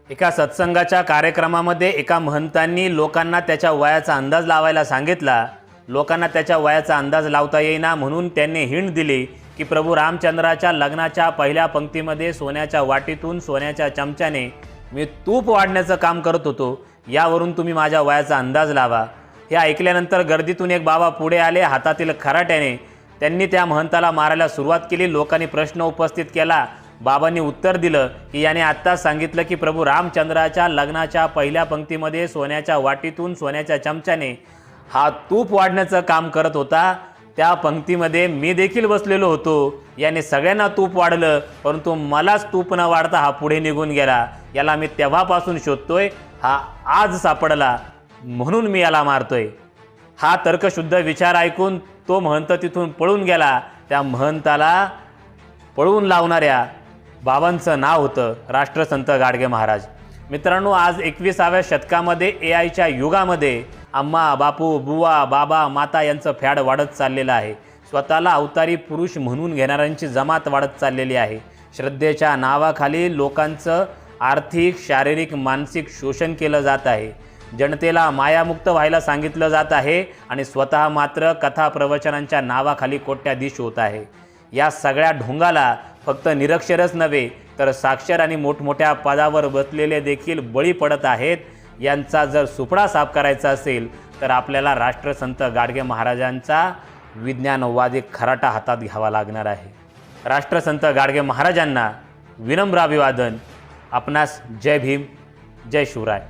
एका सत्संगाच्या कार्यक्रमामध्ये एका महंतांनी लोकांना त्याच्या वयाचा अंदाज लावायला सांगितला। लोकांना त्याच्या वयाचा अंदाज लावता येईना म्हणून त्यांनी हिंट दिली की प्रभू रामचंद्राच्या लग्नाच्या पहिल्या पंक्तीमध्ये सोन्याच्या वाटीतून सोन्याच्या चमच्याने मी तूप वाढण्याचं काम करत होतो, यावरून तुम्ही माझ्या वयाचा अंदाज लावा। हे ऐकल्यानंतर गर्दीतून एक बाबा पुढे आले हातातील खराट्याने। त्यांनी त्या महंताला मारायला सुरुवात केली। लोकांनी प्रश्न उपस्थित केला। बाबांनी उत्तर दिलं की याने आत्ताच सांगितलं की प्रभू रामचंद्राच्या लग्नाच्या पहिल्या पंक्तीमध्ये सोन्याच्या वाटीतून सोन्याच्या चमच्याने हा तूप वाढण्याचं काम करत होता। त्या पंक्तीमध्ये मी देखील बसलेलो होतो। याने सगळ्यांना तूप वाढलं, परंतु मलाच तूप न वाढता हा पुढे निघून गेला। याला मी तेव्हापासून शोधतोय, हा आज सापडला म्हणून मी याला मारतोय। हा तर्कशुद्ध विचार ऐकून तो महंत तिथून पळून गेला। त्या महंताला पळवून लावणाऱ्या बाबांचं नाव होतं राष्ट्रसंत गाडगे महाराज। मित्रांनो, आज 21व्या शतकामध्ये एआयच्या युगामध्ये अम्मा, बापू, बुवा, बाबा, माता यांचं फॅड वाढत चाललेलं आहे। स्वतःला अवतारी पुरुष म्हणून घेणाऱ्यांची जमात वाढत चाललेली आहे। श्रद्धेच्या नावाखाली लोकांचं आर्थिक, शारीरिक, मानसिक शोषण केलं जात आहे। जनतेला मायामुक्त व्हायला सांगितलं जात आहे आणि स्वतः मात्र कथा प्रवचनांच्या नावाखाली कोट्याधीश होत आहे। या सगळ्या ढोंगाला फक्त निरक्षरच नव्हे तर साक्षर आणि मोठमोठ्या पदावर बसलेले देखील बळी पडत आहेत। यांचा जर सुपडा साफ करायचा असेल तर आपल्याला राष्ट्रसंत गाडगे महाराजांचा विज्ञानवादी खराटा हातात घ्यावा लागणार आहे। राष्ट्रसंत गाडगे महाराजांना विनम्र अभिवादन। आपणास जय भीम, जय शिवराय।